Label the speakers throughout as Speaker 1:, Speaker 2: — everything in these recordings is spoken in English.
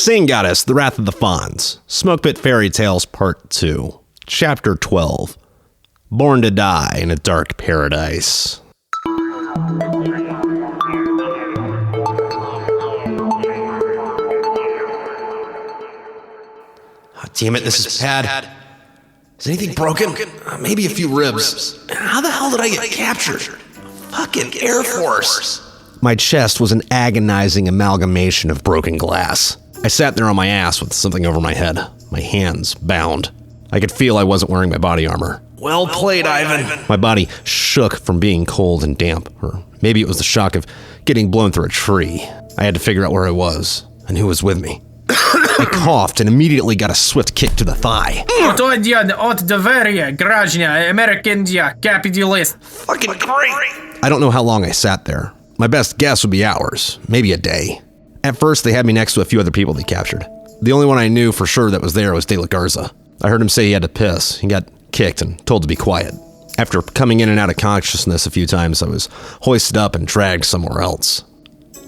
Speaker 1: Sing Goddess, The Wrath of the Fawns, Smoke Pit Fairy Tales Part 2, Chapter 12, Born to Die in a Dark Paradise. Oh, damn it, this is bad. Is anything broken? Maybe a few ribs. How the hell did I get captured? Fucking Air Force. My chest was an agonizing amalgamation of broken glass. I sat there on my ass with something over my head, my hands bound. I could feel I wasn't wearing my body armor. Well played, Ivan. My body shook from being cold and damp, or maybe it was the shock of getting blown through a tree. I had to figure out where I was and who was with me. I coughed and immediately got a swift kick to the thigh. Fucking great! I don't know how long I sat there. My best guess would be hours, maybe a day. At first, they had me next to a few other people they captured. The only one I knew for sure that was there was De La Garza. I heard him say he had to piss. He got kicked and told to be quiet. After coming in and out of consciousness a few times, I was hoisted up and dragged somewhere else.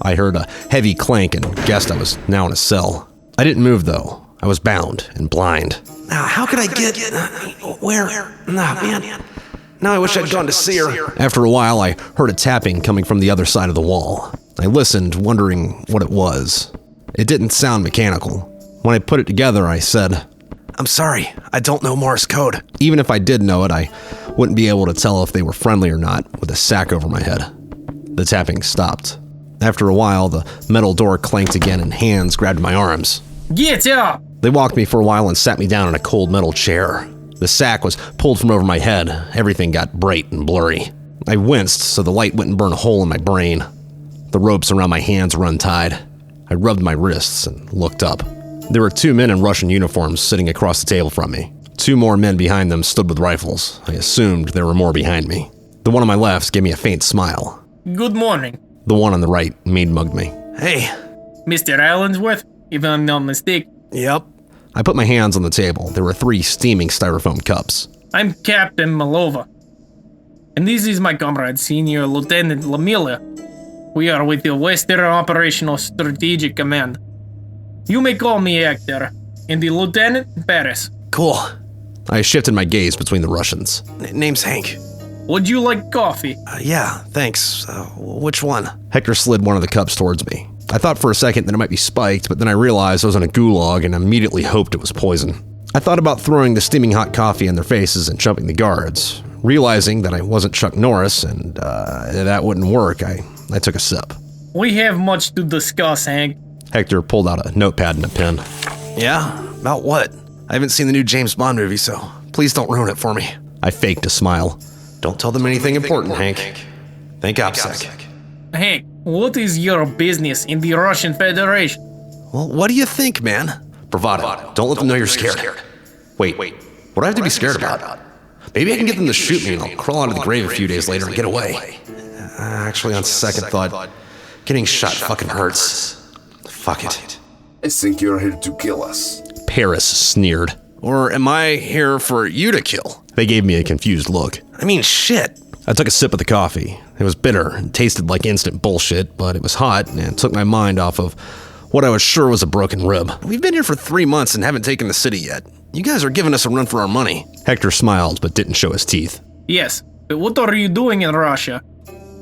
Speaker 1: I heard a heavy clank and guessed I was now in a cell. I didn't move, though. I was bound and blind. Now, how could I get... Where? Nah, man. Now I wish I'd gone to see her. After a while, I heard a tapping coming from the other side of the wall. I listened, wondering what it was. It didn't sound mechanical. When I put it together, I said, "I'm sorry, I don't know Morse code." Even if I did know it, I wouldn't be able to tell if they were friendly or not with a sack over my head. The tapping stopped. After a while, the metal door clanked again and hands grabbed my arms. Get up! They walked me for a while and sat me down in a cold metal chair. The sack was pulled from over my head. Everything got bright and blurry. I winced so the light wouldn't burn a hole in my brain. The ropes around my hands were untied. I rubbed my wrists and looked up. There were 2 men in Russian uniforms sitting across the table from me. 2 more men behind them stood with rifles. I assumed there were more behind me. The one on my left gave me a faint smile. Good morning. The one on the right mean-mugged me. Hey. Mr. Allensworth, if I'm not mistaken. Yep. I put my hands on the table. There were 3 steaming styrofoam cups. I'm Captain Malova. And this is my comrade, Senior Lieutenant Lamilla. We are with the Western Operational Strategic Command. You may call me Hector, and the Lieutenant, Parris. Cool. I shifted my gaze between the Russians. Name's Hank. Would you like coffee? Yeah, thanks. Which one? Hector slid one of the cups towards me. I thought for a second that it might be spiked, but then I realized I was in a gulag and immediately hoped it was poison. I thought about throwing the steaming hot coffee in their faces and jumping the guards. Realizing that I wasn't Chuck Norris and that wouldn't work, I took a sip. We have much to discuss, Hank. Hector pulled out a notepad and a pen. Yeah? About what? I haven't seen the new James Bond movie, so please don't ruin it for me. I faked a smile. Don't tell them anything important, Hank. Think OPSEC. Hank, what is your business in the Russian Federation? Well, what do you think, man? Bravado. Don't let them know you're scared. Wait, what do I have to be scared about? Maybe I can get them to shoot me and I'll crawl out of the grave a few days later and get away. Actually, on second thought, getting shot fucking hurts. Fuck it.
Speaker 2: I think you're here to kill us.
Speaker 1: Parris sneered. Or am I here for you to kill? They gave me a confused look. I mean, shit. I took a sip of the coffee. It was bitter and tasted like instant bullshit, but it was hot and took my mind off of what I was sure was a broken rib. We've been here for 3 months and haven't taken the city yet. You guys are giving us a run for our money. Hector smiled, but didn't show his teeth. Yes, but what are you doing in Russia?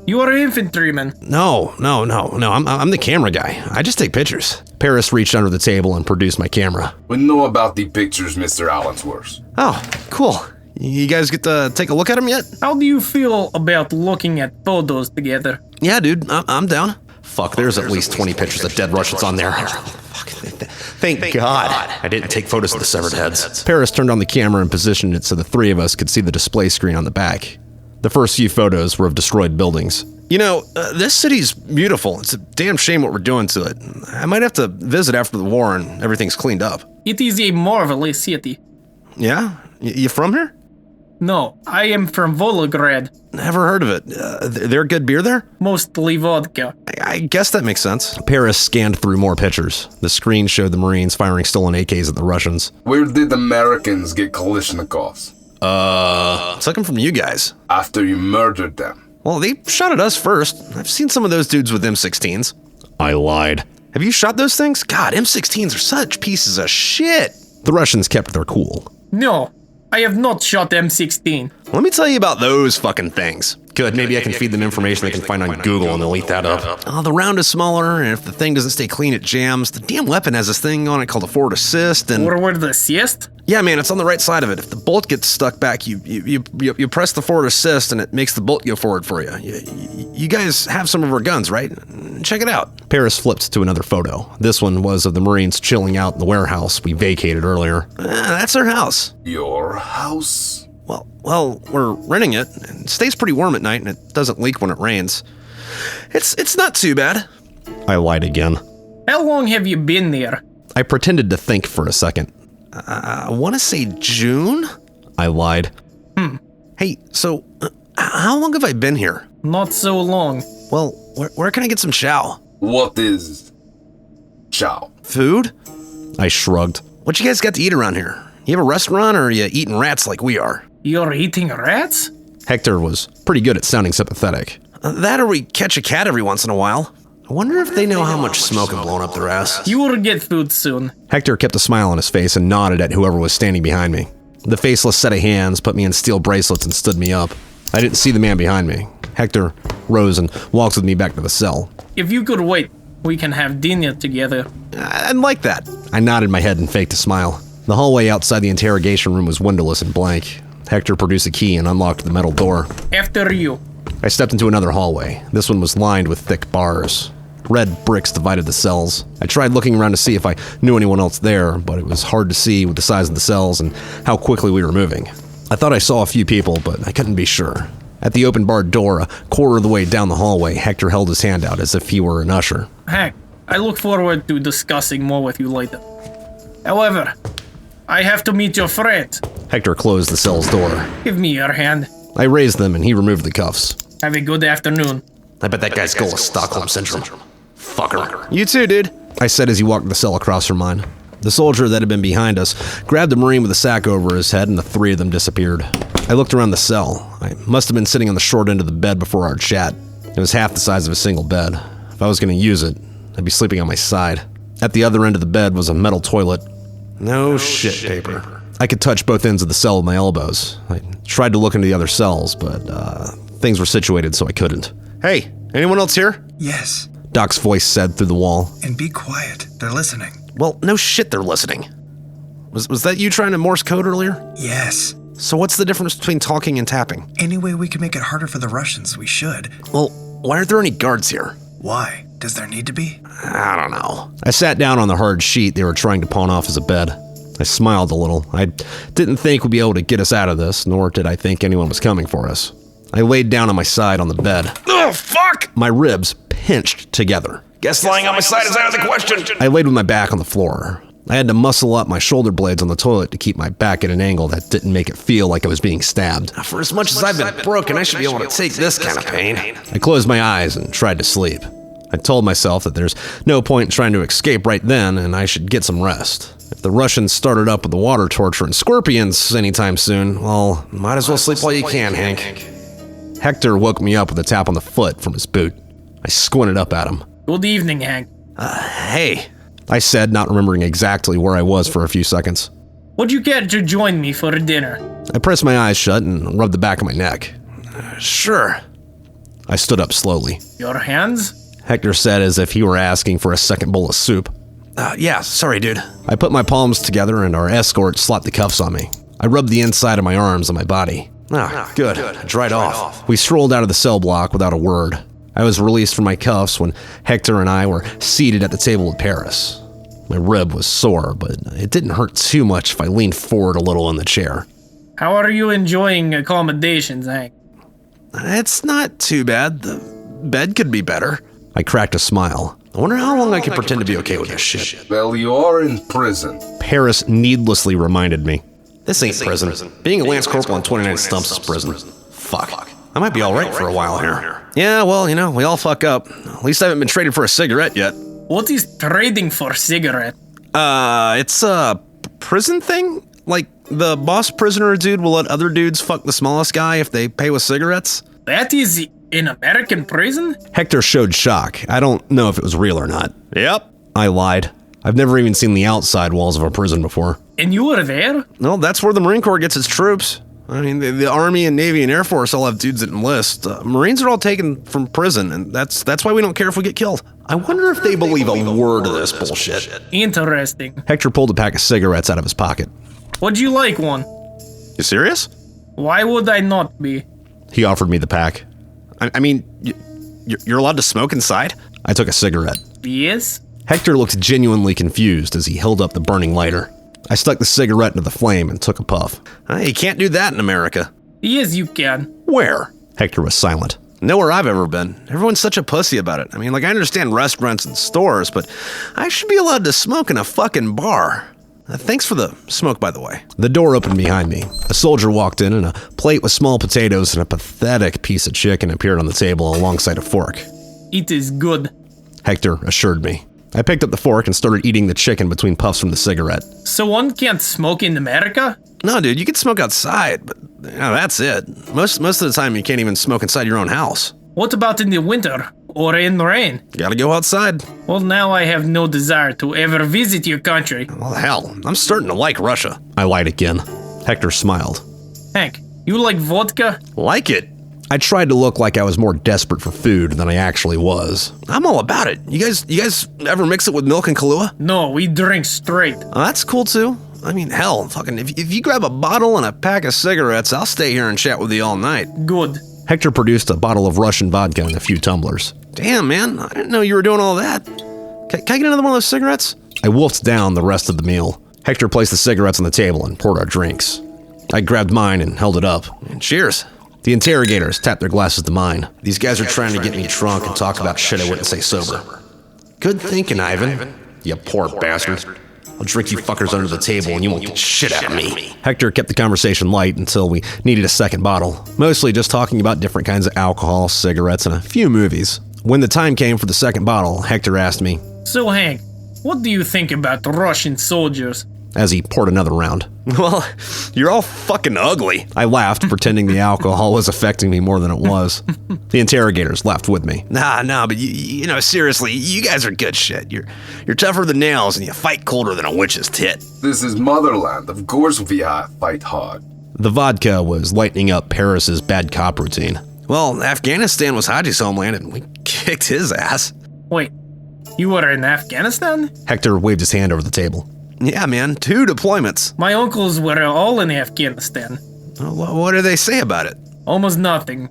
Speaker 1: You are an infantryman. No. I'm the camera guy. I just take pictures. Parris reached under the table and produced my camera.
Speaker 2: We know about the pictures, Mr. Allensworth.
Speaker 1: Oh, cool. You guys get to take a look at them yet? How do you feel about looking at photos together? Yeah, dude, I'm down. Fuck, there's at least 20 pictures of dead Russians on there. Thank God I didn't take photos of the severed heads. Parris turned on the camera and positioned it so the 3 of us could see the display screen on the back. The first few photos were of destroyed buildings. You know, this city's beautiful. It's a damn shame what we're doing to it. I might have to visit after the war and everything's cleaned up. It is a marvelous city. Yeah? You from here? No, I am from Volgograd. Never heard of it. There good beer there? Mostly vodka. I guess that makes sense. Parris scanned through more pictures. The screen showed the Marines firing stolen AKs at the Russians.
Speaker 2: Where did the Americans get Kalashnikovs?
Speaker 1: Took them from you guys.
Speaker 2: After you murdered them.
Speaker 1: Well, they shot at us first. I've seen some of those dudes with M16s. I lied. Have you shot those things? God, M16s are such pieces of shit. The Russians kept their cool.
Speaker 3: No, I have not shot M16.
Speaker 1: Let me tell you about those fucking things. Good, maybe I can feed them information they can find on Google and they'll eat that up. Oh, the round is smaller, and if the thing doesn't stay clean, it jams. The damn weapon has this thing on it called a forward assist, and...
Speaker 3: Forward assist?
Speaker 1: Yeah, man, it's on the right side of it. If the bolt gets stuck back, you press the forward assist, and it makes the bolt go forward for you. You guys have some of our guns, right? Check it out. Parris flipped to another photo. This one was of the Marines chilling out in the warehouse we vacated earlier. That's their house.
Speaker 2: Your house?
Speaker 1: Well, we're renting it. It stays pretty warm at night, and it doesn't leak when it rains. It's not too bad. I lied again.
Speaker 3: How long have you been there?
Speaker 1: I pretended to think for a second. I want to say June? I lied. Hey, so, how long have I been here?
Speaker 3: Not so long.
Speaker 1: Well, where can I get some chow?
Speaker 2: What is chow?
Speaker 1: Food? I shrugged. What you guys got to eat around here? You have a restaurant, or are you eating rats like we are?
Speaker 3: You're eating rats?
Speaker 1: Hector was pretty good at sounding sympathetic. That or we catch a cat every once in a while. I wonder if they know how much smoke has blown up their ass.
Speaker 3: You will get food soon.
Speaker 1: Hector kept a smile on his face and nodded at whoever was standing behind me. The faceless set of hands put me in steel bracelets and stood me up. I didn't see the man behind me. Hector rose and walked with me back to the cell.
Speaker 3: If you could wait, we can have dinner together.
Speaker 1: I'd like that. I nodded my head and faked a smile. The hallway outside the interrogation room was windowless and blank. Hector produced a key and unlocked the metal door.
Speaker 3: After you.
Speaker 1: I stepped into another hallway. This one was lined with thick bars. Red bricks divided the cells. I tried looking around to see if I knew anyone else there, but it was hard to see with the size of the cells and how quickly we were moving. I thought I saw a few people, but I couldn't be sure. At the open barred door, a quarter of the way down the hallway, Hector held his hand out as if he were an usher.
Speaker 3: Hank, I look forward to discussing more with you later. However, I have to meet your friend.
Speaker 1: Hector closed the cell's door.
Speaker 3: Give me your hand.
Speaker 1: I raised them and he removed the cuffs.
Speaker 3: Have a good afternoon.
Speaker 1: I bet that guy's goal is Stockholm Syndrome. Fucker. You too, dude, I said as he walked the cell across from mine. The soldier that had been behind us grabbed the Marine with a sack over his head and the three of them disappeared. I looked around the cell. I must have been sitting on the short end of the bed before our chat. It was half the size of a single bed. If I was going to use it, I'd be sleeping on my side. At the other end of the bed was a metal toilet. No shit paper. I could touch both ends of the cell with my elbows. I tried to look into the other cells, but things were situated so I couldn't. Hey, anyone else here?
Speaker 4: Yes.
Speaker 1: Doc's voice said through the wall.
Speaker 4: And be quiet. They're listening.
Speaker 1: Well, no shit they're listening. Was that you trying to Morse code earlier?
Speaker 4: Yes.
Speaker 1: So what's the difference between talking and tapping?
Speaker 4: Any way we can make it harder for the Russians, we should.
Speaker 1: Well, why aren't there any guards here?
Speaker 4: Why? Does there need to be?
Speaker 1: I don't know. I sat down on the hard sheet they were trying to pawn off as a bed. I smiled a little. I didn't think we'd be able to get us out of this, nor did I think anyone was coming for us. I laid down on my side on the bed. Oh, fuck! My ribs pinched together.
Speaker 2: Guess lying on my side is out of the question.
Speaker 1: I laid with my back on the floor. I had to muscle up my shoulder blades on the toilet to keep my back at an angle that didn't make it feel like I was being stabbed. For as much as I've been broken, I should be able to take this kind of pain. I closed my eyes and tried to sleep. I told myself that there's no point in trying to escape right then, and I should get some rest. If the Russians started up with the water torture and scorpions anytime soon, well, might as well sleep while you can, Hank. Hector woke me up with a tap on the foot from his boot. I squinted up at him.
Speaker 3: Good evening, Hank.
Speaker 1: Hey, I said, not remembering exactly where I was for a few seconds.
Speaker 3: Would you care to join me for dinner?
Speaker 1: I pressed my eyes shut and rubbed the back of my neck. Sure. I stood up slowly.
Speaker 3: Your hands?
Speaker 1: Hector said as if he were asking for a second bowl of soup. Yeah, sorry, dude. I put my palms together and our escort slapped the cuffs on me. I rubbed the inside of my arms on my body. Good. Dried off. We strolled out of the cell block without a word. I was released from my cuffs when Hector and I were seated at the table with Parris. My rib was sore, but it didn't hurt too much if I leaned forward a little in the chair.
Speaker 3: How are you enjoying accommodations, Hank?
Speaker 1: It's not too bad. The bed could be better. I cracked a smile. I wonder how long I can pretend to be okay with this shit.
Speaker 2: Well, you are in prison.
Speaker 1: Parris needlessly reminded me. This ain't prison. Being a Lance Corporal on 29 Stumps is prison. Fuck. I might be alright for a while here. Yeah, well, we all fuck up. At least I haven't been traded for a cigarette yet.
Speaker 3: What is trading for cigarette?
Speaker 1: It's a prison thing? Like, the boss prisoner dude will let other dudes fuck the smallest guy if they pay with cigarettes?
Speaker 3: That is in American prison?
Speaker 1: Hector showed shock. I don't know if it was real or not. Yep. I lied. I've never even seen the outside walls of a prison before.
Speaker 3: And you were there?
Speaker 1: No, that's where the Marine Corps gets its troops. I mean, the Army and Navy and Air Force all have dudes that enlist. Marines are all taken from prison, and that's why we don't care if we get killed. I wonder if they believe a word of this bullshit.
Speaker 3: Interesting.
Speaker 1: Hector pulled a pack of cigarettes out of his pocket.
Speaker 3: Would you like one?
Speaker 1: You serious?
Speaker 3: Why would I not be?
Speaker 1: He offered me the pack. I mean, you're allowed to smoke inside? I took a cigarette.
Speaker 3: Yes?
Speaker 1: Hector looked genuinely confused as he held up the burning lighter. I stuck the cigarette into the flame and took a puff. You can't do that in America.
Speaker 3: Yes, you can.
Speaker 1: Where? Hector was silent. Nowhere I've ever been. Everyone's such a pussy about it. I mean, I understand restaurants and stores, but I should be allowed to smoke in a fucking bar. Thanks for the smoke, by the way. The door opened behind me. A soldier walked in, and a plate with small potatoes and a pathetic piece of chicken appeared on the table alongside a fork.
Speaker 3: It is good.
Speaker 1: Hector assured me. I picked up the fork and started eating the chicken between puffs from the cigarette.
Speaker 3: So one can't smoke in America?
Speaker 1: No, dude, you can smoke outside, but that's it. Most of the time, you can't even smoke inside your own house.
Speaker 3: What about in the winter? Or in the rain?
Speaker 1: You gotta go outside.
Speaker 3: Well, now I have no desire to ever visit your country.
Speaker 1: Well, hell, I'm starting to like Russia. I lied again. Hector smiled.
Speaker 3: Hank, you like vodka?
Speaker 1: Like it. I tried to look like I was more desperate for food than I actually was. I'm all about it. You guys ever mix it with milk and Kahlua?
Speaker 3: No, we drink straight.
Speaker 1: That's cool too. I mean, hell, fucking, if you grab a bottle and a pack of cigarettes, I'll stay here and chat with you all night.
Speaker 3: Good.
Speaker 1: Hector produced a bottle of Russian vodka and a few tumblers. Damn, man, I didn't know you were doing all that. Can I get another one of those cigarettes? I wolfed down the rest of the meal. Hector placed the cigarettes on the table and poured our drinks. I grabbed mine and held it up. And cheers. The interrogators tapped their glasses to mine. These guys are trying to get me drunk and talk about shit I wouldn't say sober. Good thinking, Ivan. You poor bastard. I'll drink you fuckers under the table and you won't get shit out of me. Hector kept the conversation light until we needed a second bottle. Mostly just talking about different kinds of alcohol, cigarettes, and a few movies. When the time came for the second bottle, Hector asked me,
Speaker 3: So Hank, what do you think about the Russian soldiers?
Speaker 1: As he poured another round. Well, you're all fucking ugly. I laughed, pretending the alcohol was affecting me more than it was. The interrogators laughed with me. Nah, but you know, seriously, you guys are good shit. You're tougher than nails and you fight colder than a witch's tit.
Speaker 2: This is motherland. Of course we fight hard.
Speaker 1: The vodka was lightening up Parris's bad cop routine. Well, Afghanistan was Haji's homeland and we kicked his ass.
Speaker 3: Wait, you were in Afghanistan?
Speaker 1: Hector waved his hand over the table. Yeah, man, 2 deployments.
Speaker 3: My uncles were all in Afghanistan.
Speaker 1: What do they say about it?
Speaker 3: Almost nothing.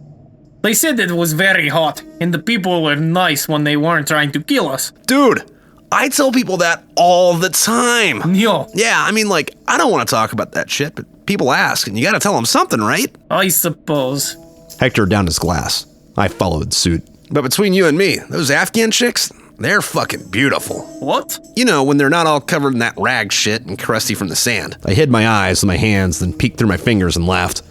Speaker 3: They said it was very hot, and the people were nice when they weren't trying to kill us.
Speaker 1: Dude, I tell people that all the time.
Speaker 3: Yo.
Speaker 1: Yeah, I mean, I don't want to talk about that shit, but people ask, and you gotta tell them something, right?
Speaker 3: I suppose.
Speaker 1: Hector downed his glass. I followed suit. But between you and me, those Afghan chicks, they're fucking beautiful.
Speaker 3: What?
Speaker 1: You know, when they're not all covered in that rag shit and crusty from the sand. I hid my eyes with my hands, then peeked through my fingers and laughed.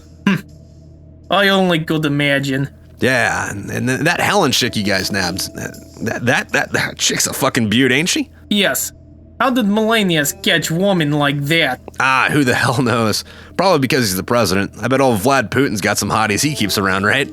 Speaker 3: I only could imagine.
Speaker 1: Yeah, and that Helen chick you guys nabbed, that chick's a fucking beaut, ain't she?
Speaker 3: Yes. How did Millennials catch women like that?
Speaker 1: Who the hell knows? Probably because he's the president. I bet old Vlad Putin's got some hotties he keeps around, right?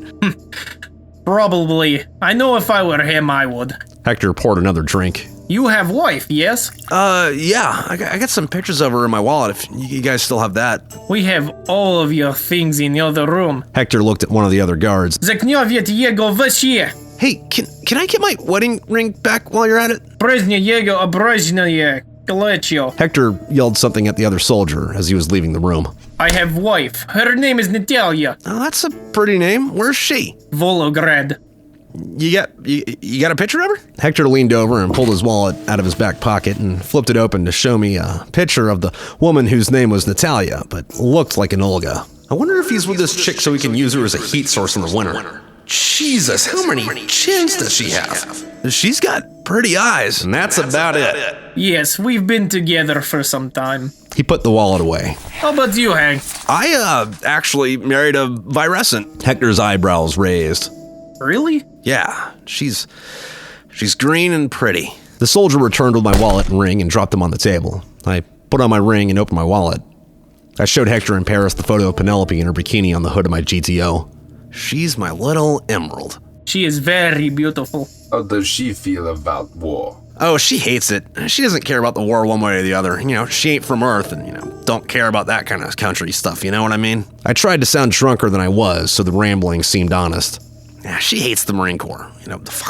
Speaker 3: Probably. I know if I were him, I would.
Speaker 1: Hector poured another drink.
Speaker 3: You have wife, yes?
Speaker 1: Yeah. I got some pictures of her in my wallet if you guys still have that.
Speaker 3: We have all of your things in the other room.
Speaker 1: Hector looked at one of the other guards.
Speaker 3: Zaknyoviet jego вообще.
Speaker 1: Hey, can I get my wedding ring back while you're at it?
Speaker 3: Прежнее jego обращение клечо.
Speaker 1: Hector yelled something at the other soldier as he was leaving the room.
Speaker 3: I have wife. Her name is Natalia.
Speaker 1: Oh, that's a pretty name. Where's she?
Speaker 3: Volograd.
Speaker 1: You got a picture of her? Hector leaned over and pulled his wallet out of his back pocket and flipped it open to show me a picture of the woman whose name was Natalia, but looked like an Olga. I wonder if he's with this chick so he can use her as a heat source in the winter. Jesus, how many chins does she have? She's got pretty eyes, and that's about it.
Speaker 3: Yes, we've been together for some time.
Speaker 1: He put the wallet away.
Speaker 3: How about you, Hank?
Speaker 1: I actually married a Virescent. Hector's eyebrows raised.
Speaker 3: Really?
Speaker 1: Yeah, she's green and pretty. The soldier returned with my wallet and ring and dropped them on the table. I put on my ring and opened my wallet. I showed Hector and Parris the photo of Penelope in her bikini on the hood of my GTO. She's my little emerald.
Speaker 3: She is very beautiful.
Speaker 2: How does she feel about war?
Speaker 1: Oh, she hates it. She doesn't care about the war one way or the other. You know, she ain't from Earth and, don't care about that kind of country stuff, you know what I mean? I tried to sound drunker than I was, so the rambling seemed honest. Yeah, she hates the Marine Corps,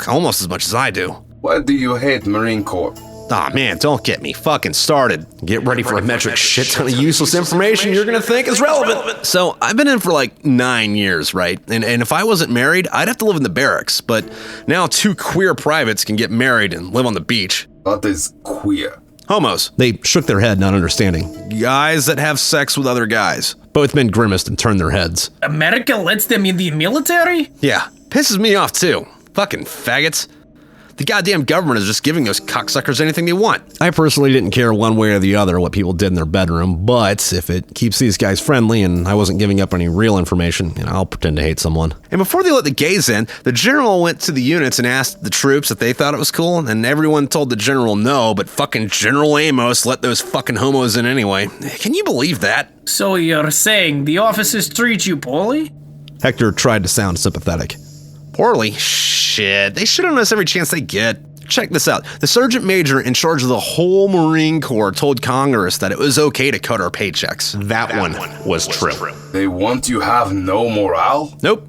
Speaker 1: almost as much as I do.
Speaker 2: Why do you hate Marine Corps?
Speaker 1: Aw, man, don't get me fucking started. Get ready for a metric shit ton of useless information you're gonna think is relevant. So, I've been in for like 9 years, right? And if I wasn't married, I'd have to live in the barracks. But now 2 queer privates can get married and live on the beach.
Speaker 2: What is queer?
Speaker 1: Homos. They shook their head, not understanding. Guys that have sex with other guys. Both men grimaced and turned their heads.
Speaker 3: America lets them in the military?
Speaker 1: Yeah, pisses me off too. Fucking faggots. The goddamn government is just giving those cocksuckers anything they want. I personally didn't care one way or the other what people did in their bedroom, but if it keeps these guys friendly and I wasn't giving up any real information, I'll pretend to hate someone. And before they let the gays in, the general went to the units and asked the troops if they thought it was cool, and everyone told the general no, but fucking General Amos let those fucking homos in anyway. Can you believe that?
Speaker 3: So you're saying the officers treat you poorly?
Speaker 1: Hector tried to sound sympathetic. Poorly? Shit, they shit on us every chance they get. Check this out. The sergeant major in charge of the whole Marine Corps told Congress that it was okay to cut our paychecks. That one was true.
Speaker 2: They want you have no morale?
Speaker 1: Nope.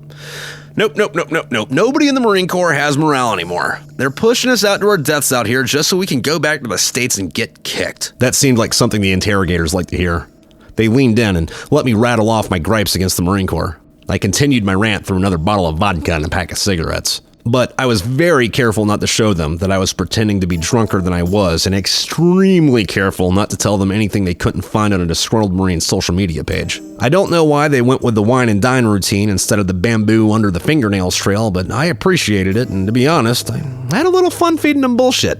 Speaker 1: Nobody in the Marine Corps has morale anymore. They're pushing us out to our deaths out here just so we can go back to the States and get kicked. That seemed like something the interrogators liked to hear. They leaned in and let me rattle off my gripes against the Marine Corps. I continued my rant through another bottle of vodka and a pack of cigarettes. But I was very careful not to show them that I was pretending to be drunker than I was, and extremely careful not to tell them anything they couldn't find on a disgruntled Marine's social media page. I don't know why they went with the wine and dine routine instead of the bamboo under the fingernails trail, but I appreciated it, and to be honest, I had a little fun feeding them bullshit.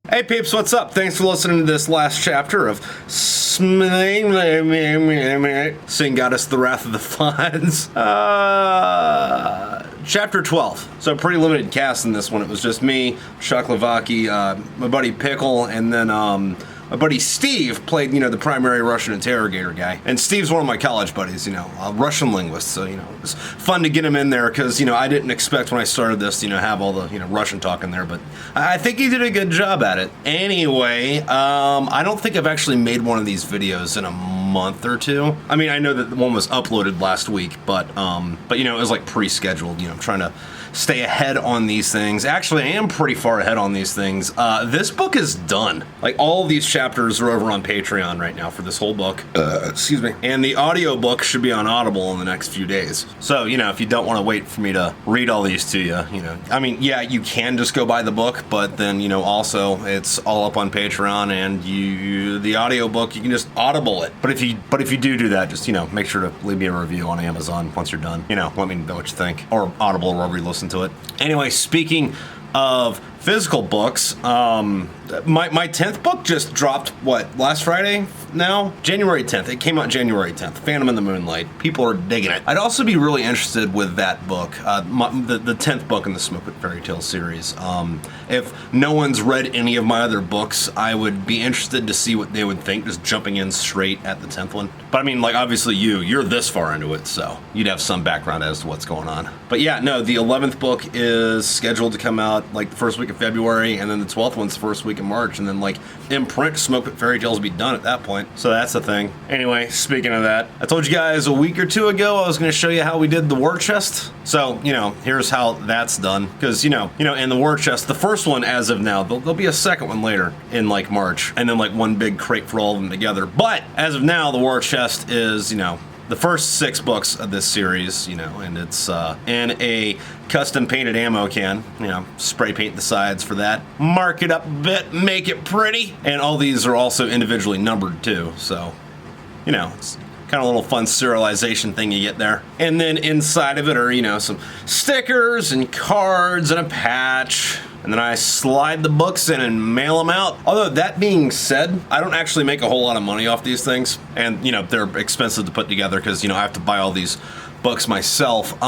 Speaker 1: Hey peeps, what's up? Thanks for listening to this last chapter of Sing Goddess the Wrath of the Fonz. Chapter 12. So pretty limited cast in this one. It was just me, LaVoki, my buddy Pickle, and then my buddy Steve played, the primary Russian interrogator guy. And Steve's one of my college buddies, a Russian linguist. So, it was fun to get him in there because, I didn't expect when I started this, have all the, Russian talk in there. But I think he did a good job at it. Anyway, I don't think I've actually made one of these videos in a month or two. I mean, I know that one was uploaded last week, but it was like pre-scheduled. I'm trying to stay ahead on these things. Actually, I am pretty far ahead on these things. This book is done. Like, all of these chapters are over on Patreon right now for this whole book. Excuse me. And the audio book should be on Audible in the next few days. So, if you don't want to wait for me to read all these to you, I mean, yeah, you can just go buy the book, but then, also it's all up on Patreon, and the audio book, you can just Audible it. But if you do that, just, make sure to leave me a review on Amazon once you're done. Let me know what you think. Or Audible, or wherever you listen to it. Anyway, speaking of physical books, my 10th book just dropped, last Friday now? January 10th. It came out January 10th. Phantom in the Moonlight. People are digging it. I'd also be really interested with that book, the 10th book in the Smoke It Fairy Tale series. If no one's read any of my other books, I would be interested to see what they would think, just jumping in straight at the 10th one. But I mean, obviously you're this far into it, so you'd have some background as to what's going on. But yeah, no, the 11th book is scheduled to come out the first week of February, and then the 12th one's the first week of March, and then in print, Smoke It Fairy Tales will be done at that point. So that's the thing. Anyway, speaking of that, I told you guys a week or two ago I was going to show you how we did the war chest. So, here's how that's done. Because, in the war chest, the first one as of now, there'll be a second one later in March, and then one big crate for all of them together. But as of now, the war chest is, the first 6 books of this series, and it's in a custom painted ammo can, spray paint the sides for that, mark it up a bit, make it pretty, and all these are also individually numbered too, so, it's kind of a little fun serialization thing you get there. And then inside of it are, some stickers and cards and a patch. And then I slide the books in and mail them out. Although, that being said, I don't actually make a whole lot of money off these things. And, they're expensive to put together because, I have to buy all these books myself.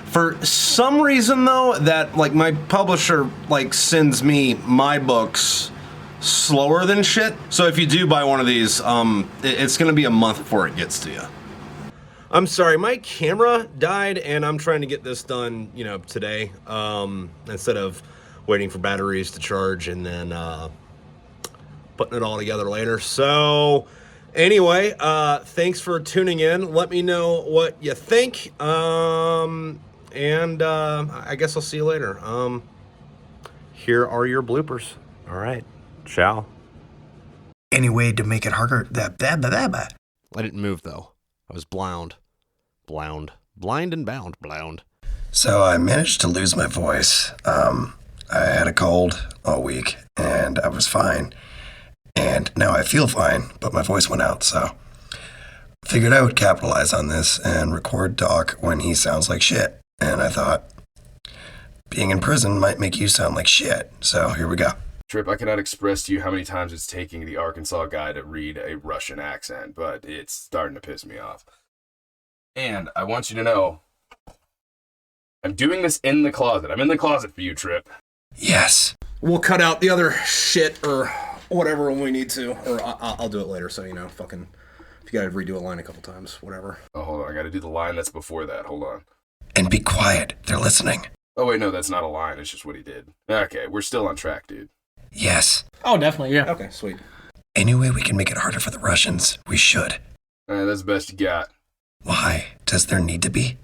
Speaker 1: For some reason, though, that, my publisher, sends me my books slower than shit. So if you do buy one of these, it's going to be a month before it gets to you. I'm sorry, my camera died, and I'm trying to get this done, today, instead of waiting for batteries to charge and then putting it all together later. So, anyway, thanks for tuning in. Let me know what you think, and I guess I'll see you later. Here are your bloopers. All right, ciao.
Speaker 4: Any way to make it harder?
Speaker 1: I didn't move, though. I was blind and bound.
Speaker 5: So I managed to lose my voice. I had a cold all week, and I was fine. And now I feel fine, but my voice went out, so figured I would capitalize on this and record Doc when he sounds like shit. And I thought, being in prison might make you sound like shit. So here we go.
Speaker 2: Trip, I cannot express to you how many times it's taking the Arkansas guy to read a Russian accent, but it's starting to piss me off. And I want you to know, I'm doing this in the closet. I'm in the closet for you, Trip.
Speaker 5: Yes.
Speaker 1: We'll cut out the other shit or whatever when we need to, or I'll do it later. So fucking, if you gotta redo a line a couple times, whatever.
Speaker 2: Oh, hold on. I gotta do the line that's before that. Hold on.
Speaker 5: And be quiet. They're listening.
Speaker 2: Oh, wait, no, that's not a line. It's just what he did. Okay, we're still on track, dude.
Speaker 5: Yes.
Speaker 3: Oh, definitely, yeah.
Speaker 1: Okay, sweet.
Speaker 5: Any way we can make it harder for the Russians, we should.
Speaker 2: All right, that's the best you got.
Speaker 5: Why? Does there need to be?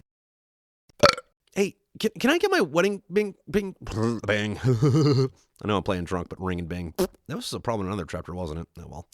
Speaker 1: Hey, can I get my wedding bing bang? I know I'm playing drunk, but ring and bing. That was a problem in another chapter, wasn't it? Oh well.